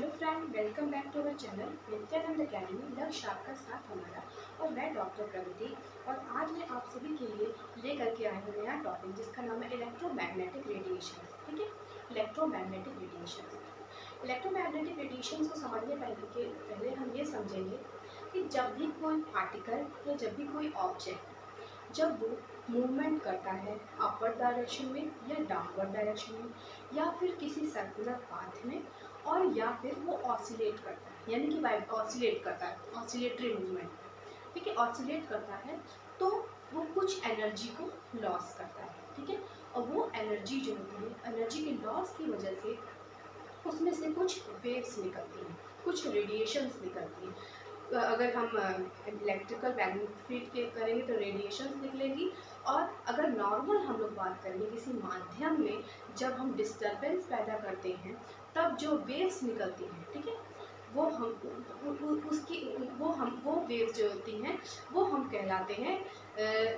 Hello friend, welcome back to our channel Nityanand Academy. लक्ष्य आपका साथ हमारा और मैं डॉक्टर प्रगति। और आज मैं आप सभी के लिए लेकर के आई हूँ नया टॉपिक जिसका नाम है इलेक्ट्रोमैग्नेटिक रेडिएशन। ठीक है, इलेक्ट्रोमैग्नेटिक रेडिएशन। इलेक्ट्रोमैग्नेटिक रेडिएशन को समझने पहले हम ये समझेंगे कि जब भी कोई पार्टिकल या जब भी कोई ऑब्जेक्ट जब वो मूवमेंट करता है अपवर्ड डायरेक्शन में या डाउनवर्ड डायरेक्शन में या फिर किसी सर्कुलर पाथ में, और या फिर वो ऑसिलेट करता है, यानी कि ऑसिलेट करता है, ऑसिलेटरी मूवमेंट। ठीक है, ऑसिलेट करता है तो वो कुछ एनर्जी को लॉस करता है। ठीक है, और वो एनर्जी जो होती है, एनर्जी के लॉस की वजह से उसमें से कुछ वेव्स निकलती हैं, कुछ रेडिएशंस निकलती हैं। अगर हम इलेक्ट्रिकल मैग्नेटिक फील्ड के करेंगे तो रेडिएशंस निकलेगी। और अगर नॉर्मल हम लोग बात करेंगे किसी माध्यम में जब हम डिस्टरबेंस पैदा करते हैं तब जो वेव्स निकलती हैं, ठीक है, वो हम उसकी वो वेव्स जो होती हैं वो हम कहलाते हैं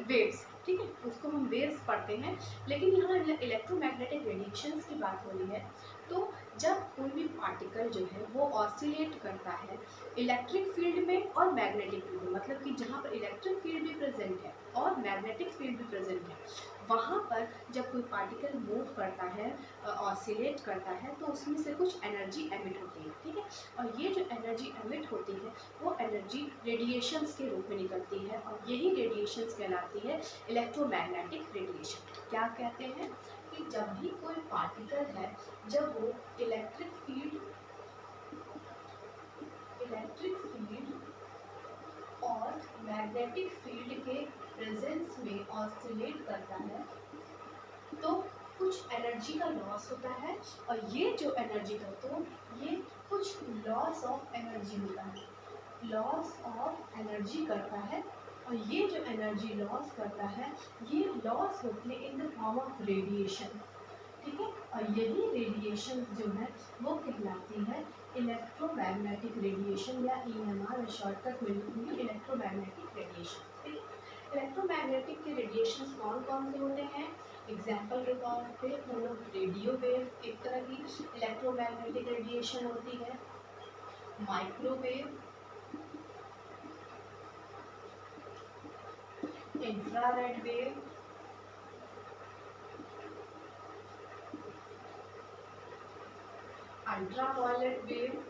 वेव्स। ठीक है, उसको हम वेव्स पढ़ते हैं। लेकिन यहाँ इलेक्ट्रोमैग्नेटिक रेडिएशंस की बात हो रही है, तो जब कोई भी पार्टिकल जो है वो ऑसिलेट करता है इलेक्ट्रिक फील्ड में और मैग्नेटिक फील्ड में, मतलब कि जहाँ पर इलेक्ट्रिक फील्ड भी प्रेजेंट है और मैग्नेटिक फील्ड भी प्रेजेंट है, वहाँ पर जब कोई पार्टिकल मूव करता है, ऑसिलेट करता है, तो उसमें से कुछ एनर्जी एमिट होती है। ठीक है, और ये जो एनर्जी एमिट होती है वो एनर्जी रेडिएशंस के रूप में निकलती है, और यही रेडिएशंस कहलाती है इलेक्ट्रोमैग्नेटिक रेडिएशन। क्या कहते हैं कि जब भी कोई पार्टिकल है, जब वो इलेक्ट्रिक फील्ड और मैग्नेटिक फील्ड के प्रेजेंस में ऑसिलेट करता है तो कुछ एनर्जी का लॉस होता है। और ये जो एनर्जी का, तो ये कुछ लॉस ऑफ एनर्जी होता है, लॉस ऑफ एनर्जी करता है। और ये जो एनर्जी लॉस करता है ये लॉस होती है in the form of radiation. ठीक है, और यही रेडिएशन जो है वो कहलाती है इलेक्ट्रोमैग्नेटिक रेडिएशन, या ईएमआर शॉर्टकट में लिखूंगी इलेक्ट्रोमैग्नेटिक रेडिएशन। ठीक है, इलेक्ट्रोमैग्नेटिक के रेडिएशन कौन कौन से होते हैं? एग्जाम्पल के तौर पे हम लोग रेडियो वेव एक तरह की इलेक्ट्रोमैग्नेटिक रेडिएशन होती है, microwave, infrared wave, ultraviolet wave,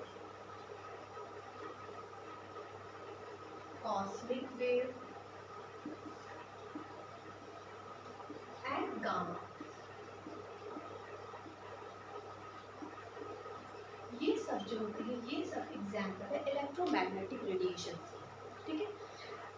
cosmic wave and gamma. ये सब जो होती है ये सब एग्जाम्पल है इलेक्ट्रोमैग्नेटिक रेडिएशन। ठीक है,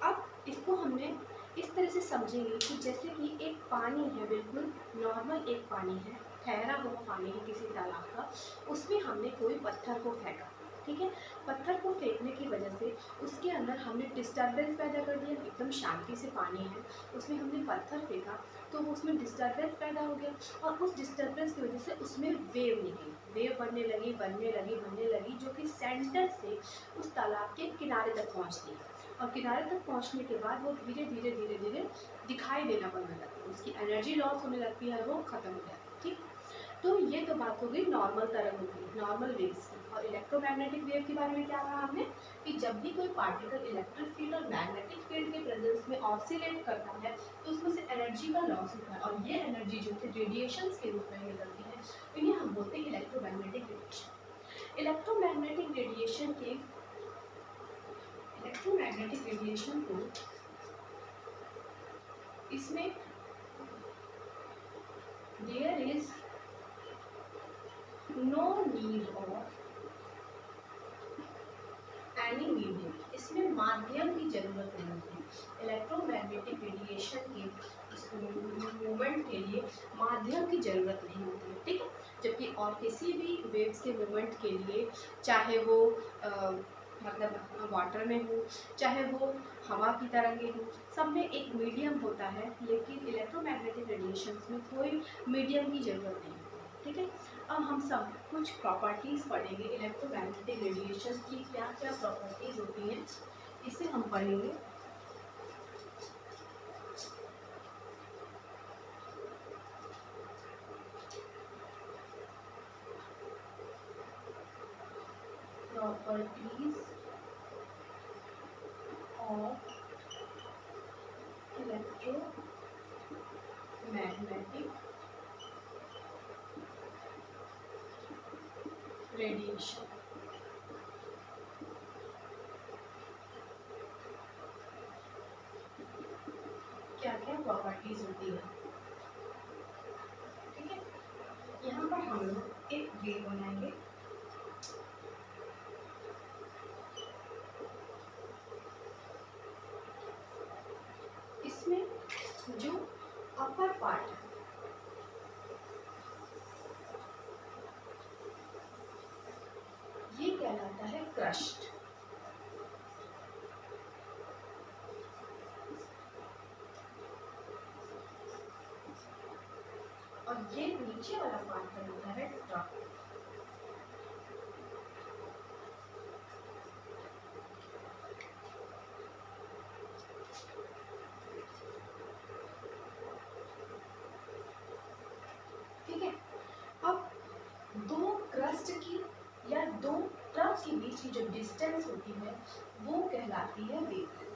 अब इसको हमने इस तरह से समझेंगे कि जैसे कि एक पानी है, बिल्कुल नॉर्मल एक पानी है, ठहरा हुआ पानी है किसी तालाब का, उसमें हमने कोई पत्थर को फेंका। ठीक है, पत्थर को फेंकने की वजह से उसके अंदर हमने डिस्टर्बेंस पैदा कर दिया। एकदम शांति से पानी है, उसमें हमने पत्थर फेंका तो उसमें डिस्टर्बेंस पैदा हो गया, और उस डिस्टर्बेंस की वजह से उसमें वेव निकली, वेव बनने लगी जो कि सेंटर से उस तालाब के किनारे तक पहुँचती है। और किनारे तक पहुंचने के बाद वो धीरे धीरे दिखाई देना बंद हो जाती है, उसकी एनर्जी लॉस होने लगती है, वो खत्म हो जाती है। ठीक, तो ये तो बात हो गई नॉर्मल तरंगों की, नॉर्मल वेव्स की। और इलेक्ट्रोमैग्नेटिक वेव के बारे में क्या कहा हमने कि जब भी कोई पार्टिकल इलेक्ट्रिक फील्ड और मैग्नेटिक फील्ड के प्रेजेंस में ऑसिलेट करता है तो उसमें से एनर्जी का लॉस होता है, और ये एनर्जी जो है रेडिएशंस के रूप में निकलती है, तो ये हम बोलते हैं इलेक्ट्रोमैग्नेटिक रेडिएशन। इलेक्ट्रोमैग्नेटिक रेडिएशन को इसमें there is no need of any medium, इसमें माध्यम की जरूरत नहीं होती। इलेक्ट्रोमैग्नेटिक रेडिएशन के मूवमेंट के लिए माध्यम की जरूरत नहीं होती है। ठीक है, जबकि और किसी भी वेव्स के मूवमेंट के लिए, चाहे वो मतलब वाटर में हो, चाहे वो हवा की तरंगे हो, सब में एक मीडियम होता है। लेकिन इलेक्ट्रोमैग्नेटिक रेडिएशंस में कोई मीडियम की ज़रूरत नहीं होती है। ठीक है, अब हम सब कुछ प्रॉपर्टीज़ पढ़ेंगे इलेक्ट्रोमैग्नेटिक रेडिएशन की, क्या क्या प्रॉपर्टीज़ होती हैं इसे हम पढ़ेंगे। Properties of electromagnetic radiation. क्या क्या प्रॉपर्टीज होती है, ठीक है। यहाँ पर हम लोग एक वेव बनाएंगे। इसमें जो अपर पार्ट है ये कहलाता है क्रस्ट, और ये नीचे वाला पार्ट कहलाता है ट्रफ। ठीक है। अब दो क्रस्ट की या दो ट्रफ के बीच की जो डिस्टेंस होती है वो कहलाती है wavelength.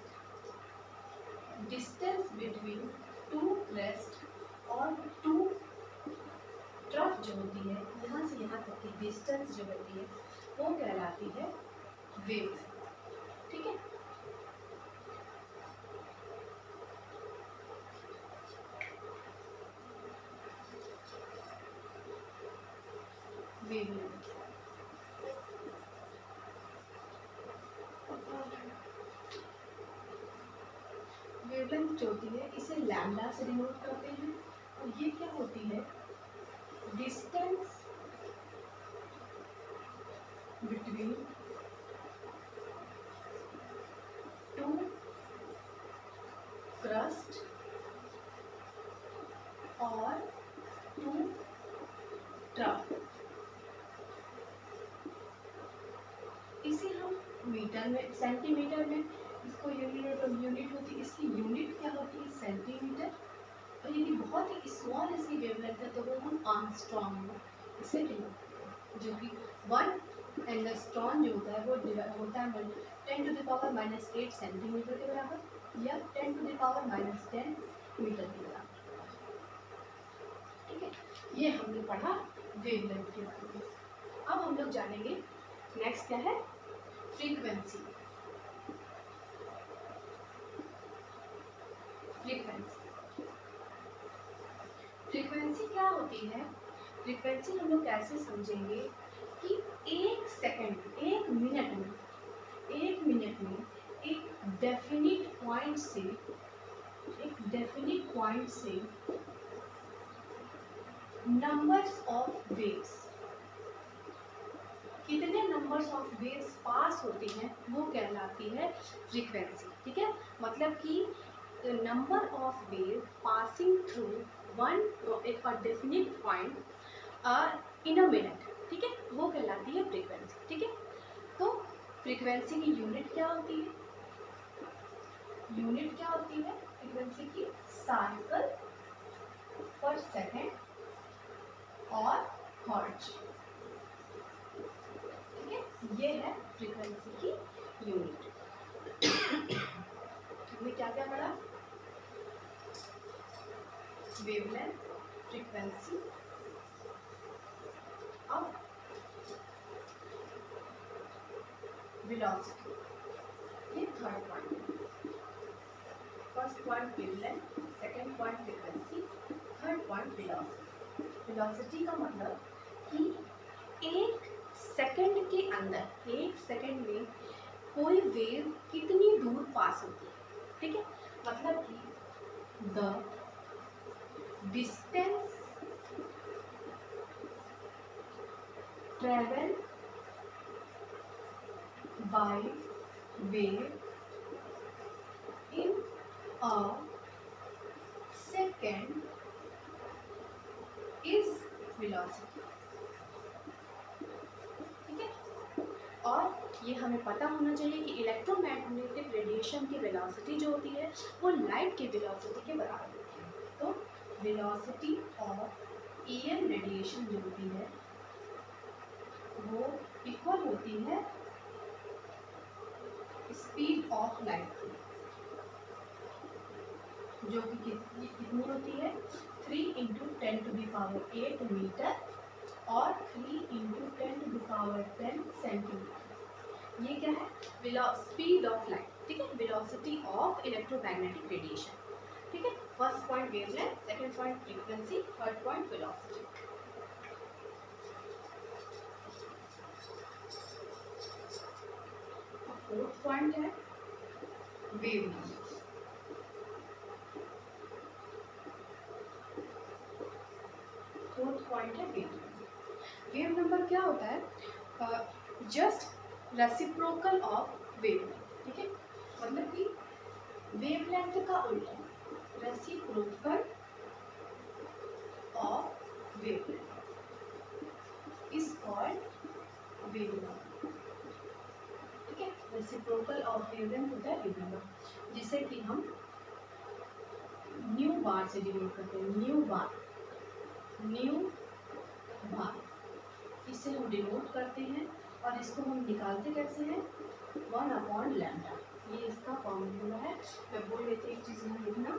Distance between two crust और टू ट्रफ जो होती है, यहाँ से यहाँ तक की डिस्टेंस जो होती है वो कहलाती है वेवलेंथ। ठीक है। वेवलेंथ वेवलेंथ जो होती है इसे लैम्डा से डिनोट करते हैं, और ये क्या होती है, डिस्टेंस बिटवीन टू क्रस्ट और टू ट्रफ। इसे हम मीटर में, सेंटीमीटर में इसको यूनिट होती है, इसकी यूनिट क्या होती है, सेंटीमीटर। और यदि बहुत ही स्मॉल इसकी वेवलेंथ है तो वो हम आर्मस्ट्रॉन्ग में इसे डिनोट करते हैं, जो कि 1 एंगस्ट्रॉन जो होता है वो होता है 10⁻⁻8 सेंटीमीटर के बराबर या 10⁻⁻10 मीटर के बराबर। ठीक है, ये हमने पढ़ा वेवलेंथ के बारे में। अब हम लोग जानेंगे नेक्स्ट क्या है, फ्रीक्वेंसी। फ्रीक्वेंसी क्या होती है, फ्रीक्वेंसी हम लोग कैसे समझेंगे कि एक सेकंड, एक मिनट में एक डेफिनिट पॉइंट से नंबर्स ऑफ वेव्स, कितने नंबर्स ऑफ वेव्स पास होते हैं वो कहलाती है फ्रीक्वेंसी। ठीक है, मतलब कि number of wave passing through one definite point in a minute, ठीक है, वो कहलाती है फ्रीक्वेंसी। ठीक है, तो फ्रीक्वेंसी की यूनिट क्या होती है, फ्रीक्वेंसी की साइकिल पर सेकेंड और हर्ट्ज। ठीक है, ये है फ्रीक्वेंसी की यूनिट। हमने क्या क्या पढ़ा, वेवलेंथ, फ्रीक्वेंसी। अब वेलोसिटी, ये third point. First point wavelength, second point frequency, third point velocity. Velocity का मतलब कि एक सेकंड के अंदर, एक सेकंड में कोई वेव कितनी दूर पास होती है। ठीक है, मतलब कि the distance travel by wave in a second is velocity. ठीक है, और ये हमें पता होना चाहिए कि इलेक्ट्रोमैग्नेटिक रेडिएशन की वेलोसिटी जो होती है वो लाइट की वेलोसिटी के बराबर होती है। तो वेलोसिटी ऑफ EM रेडिएशन जो होती है वो इक्वल होती है ऑफ लाइट, जो कि कितनी होती है 3 × 10⁸ मीटर और 3 × 10⁻10 सेंटीमीटर। ये क्या है स्पीड ऑफ लाइट, ठीक है, वेलोसिटी ऑफ इलेक्ट्रोमैग्नेटिक रेडिएशन, ठीक है। First point wavelength, second point frequency, third point velocity. Fourth point है वेवलेंथ। फोर्थ पॉइंट है वेव। वेव नंबर क्या होता है जस्ट रेसिप्रोकल ऑफ वेवलेंथ, ठीक है, मतलब कि वेवलेंथ का उल्टा reciprocal of wavelength is called wave number, ठीक है। रेसिप्रोकल ऑफ वेवलेंथ होता है वेव नंबर, जिसे कि हम न्यू बार से डिनोट करते हैं। न्यू बार इसे हम डिनोट करते हैं और इसको हम निकालते कैसे हैं 1/λ, ये इसका फॉर्मूला है। मैं बोल लेती एक चीज़ यहाँ लिखना,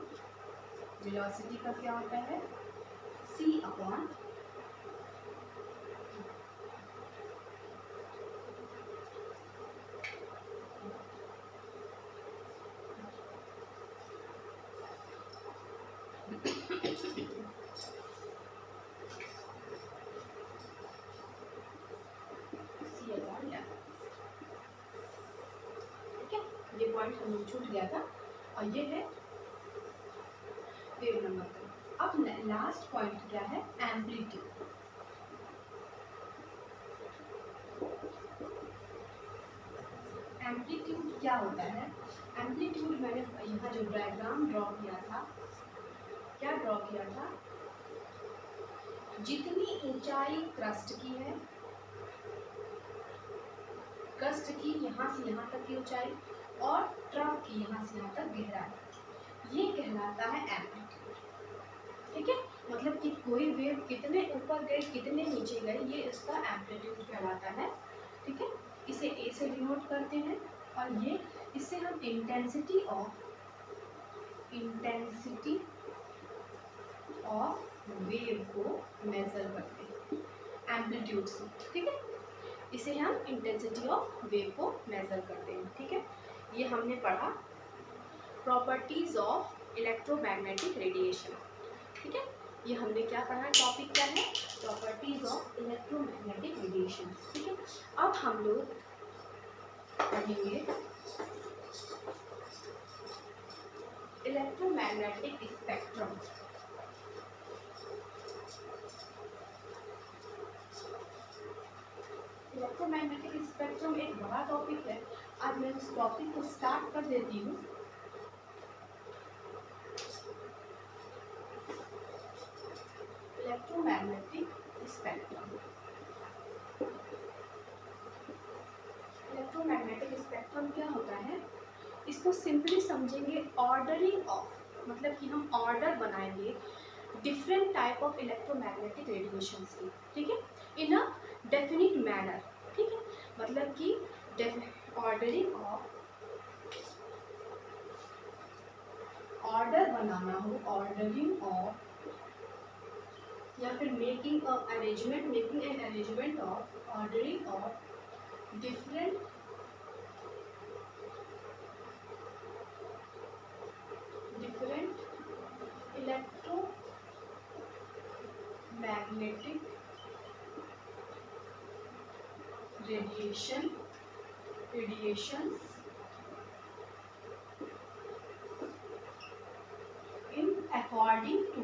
वेलोसिटी का क्या होता है c/, ये पॉइंट हम छूट गया था और ये है वेव नंबर का। अब लास्ट पॉइंट क्या है एम्पलीट्यूड। एम्पलीट्यूड क्या होता है, एम्पलीट्यूड मैंने यहाँ जो डायग्राम ड्रॉ किया था, क्या ड्रॉ किया था, जितनी ऊंचाई क्रस्ट की है, क्रस्ट की यहाँ से यहाँ तक की ऊंचाई और ट्रफ की यहाँ से यहाँ तक गहराई, ये कहलाता है एम्पलीट्यूड, ठीक है। मतलब कि कोई वेव कितने ऊपर गई कितने नीचे गई, ये इसका एम्पलीट्यूड कहलाता है, ठीक है। इसे ए से डिनोट करते हैं और ये इससे हम इंटेंसिटी ऑफ वेव को मेजर करते हैं एम्पलीट्यूड से, ठीक है। इसे हम इंटेंसिटी ऑफ वेव को मेजर करते हैं, ठीक है। ये हमने पढ़ा प्रॉपर्टीज ऑफ इलेक्ट्रोमैग्नेटिक रेडिएशन, ठीक है। ये हमने क्या पढ़ा, टॉपिक क्या है प्रॉपर्टीज ऑफ इलेक्ट्रोमैग्नेटिक रेडिएशन, ठीक है। अब हम लोग पढ़ेंगे इलेक्ट्रोमैग्नेटिक स्पेक्ट्रम। इलेक्ट्रोमैग्नेटिक स्पेक्ट्रम एक बड़ा टॉपिक है, आज मैं उस टॉपिक को स्टार्ट कर देती हूँ। इलेक्ट्रोमैग्नेटिक स्पेक्ट्रम, इलेक्ट्रोमैग्नेटिक स्पेक्ट्रम क्या होता है, इसको सिंपली समझेंगे ऑर्डरिंग ऑफ, मतलब कि हम ऑर्डर बनाएंगे different type of electromagnetic radiations की, ठीक है, इन अ डेफिनिट मैनर, ठीक है। मतलब कि ऑर्डरिंग ऑफ, ऑर्डर बनाना हो, ऑर्डरिंग ऑफ या फिर making an arrangement of, ordering of different electromagnetic radiations in according to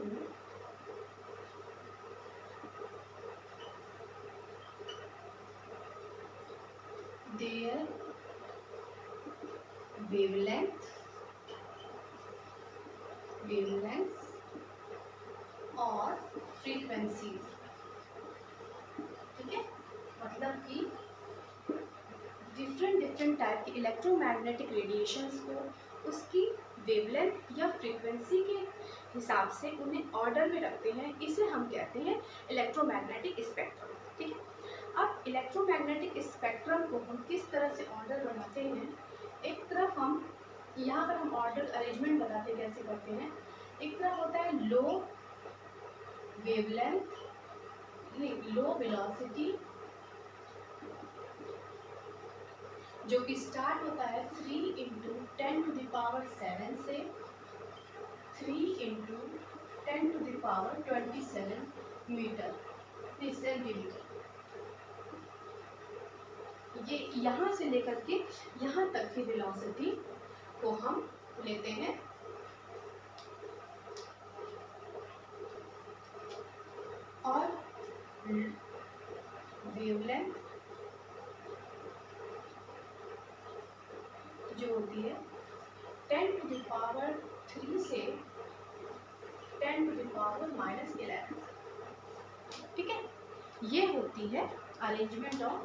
their wavelength और frequencies, ठीक है। मतलब कि डिफरेंट टाइप के इलेक्ट्रोमैग्नेटिक रेडिएशंस को उसकी वेवलेंथ या फ्रीक्वेंसी के हिसाब से उन्हें ऑर्डर में रखते हैं, इसे हम कहते हैं इलेक्ट्रोमैग्नेटिक स्पेक्ट्रम, ठीक है। अब इलेक्ट्रोमैग्नेटिक स्पेक्ट्रम को हम किस तरह से ऑर्डर बनाते हैं, एक तरफ हम यहाँ पर हम ऑर्डर अरेंजमेंट बताते कैसे करते हैं। एक तरफ होता है लो वेवलेंथ, लो वेलोसिटी, जो कि स्टार्ट होता है 3 इंटू 10⁻⁷ से 3 इंटू 10⁻27 मीटर सेंटीमीटर। ये यहाँ से लेकर के यहाँ तक की वेलोसिटी को हम लेते हैं और वेवलेंथ जो होती है 10⁻³ से 10⁻⁻11। ठीक है, ये होती है अरेंजमेंट ऑफ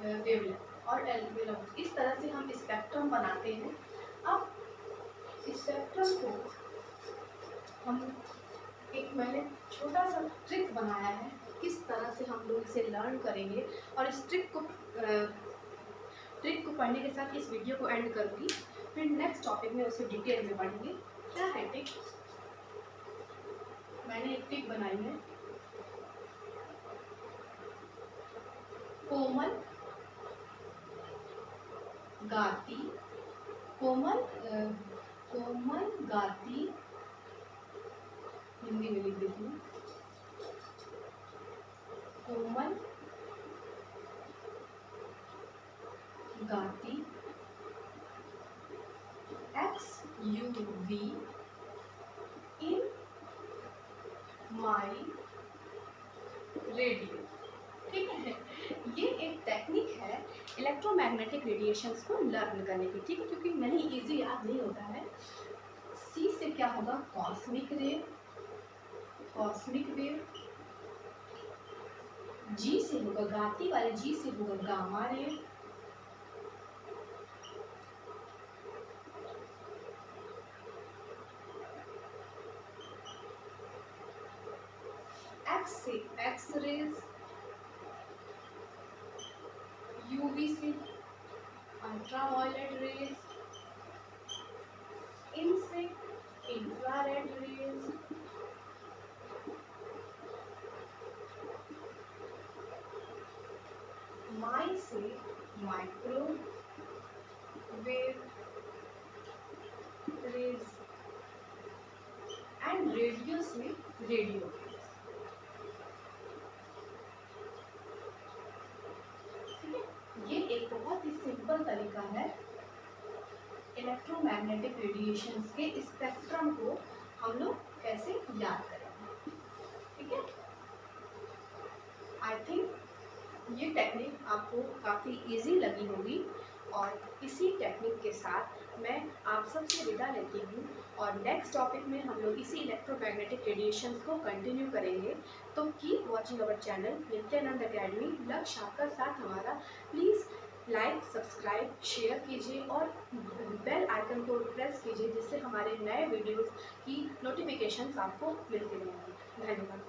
वेवलेंथ और वेलोसिटी। इस तरह से हम स्पेक्ट्रम बनाते हैं। अब स्पेक्ट्रम को हम मैंने छोटा सा ट्रिक बनाया है, किस तरह से हम लोग इसे लर्न करेंगे, और इस ट्रिक को पढ़ने के साथ इस वीडियो को एंड करूँगी। फिर नेक्स्ट टॉपिक में उसे डिटेल में पढ़ेंगे। क्या है ट्रिक? मैंने एक ट्रिक बनाई है। कोमल गाती, कोमल गाती, हिंदी में लिख देती हूँ, कोमल गाती XUV in my radio। ठीक है, ये एक टेक्निक है इलेक्ट्रोमैग्नेटिक रेडिएशंस को लर्न करने की। ठीक है, क्योंकि नहीं इजी याद नहीं होता है। सी से क्या होगा? कॉस्मिक रे, कॉस्मिक वेव। जी से होगा, गाती वाले जी से होगा गामा रे। एक्स से एक्स रेज, यूवी से अल्ट्रावायलेट रेज, इन से इंफ्रारेड रेज, माई से माइक्रोवेव रेज एंड रेडियो से रेडियो रेज। ये एक बहुत ही सिंपल तरीका है इलेक्ट्रोमैग्नेटिक रेडिएशंस के स्पेक्ट्रम को हम लोग कैसे याद करेंगे। ठीक है, आई थिंक ये टेक्निक आपको काफ़ी इजी लगी होगी, और इसी टेक्निक के साथ मैं आप सबसे विदा लेती हूँ। और नेक्स्ट टॉपिक में हम लोग इसी इलेक्ट्रोमैग्नेटिक रेडिएशंस को कंटिन्यू करेंगे। तो keep watching our channel Nityanand Academy. लक्ष्य आपका साथ हमारा। प्लीज़ लाइक, सब्सक्राइब, शेयर कीजिए और बेल आइकन को प्रेस कीजिए, जिससे हमारे नए वीडियोस की नोटिफिकेशंस आपको मिलती रहेंगी। धन्यवाद।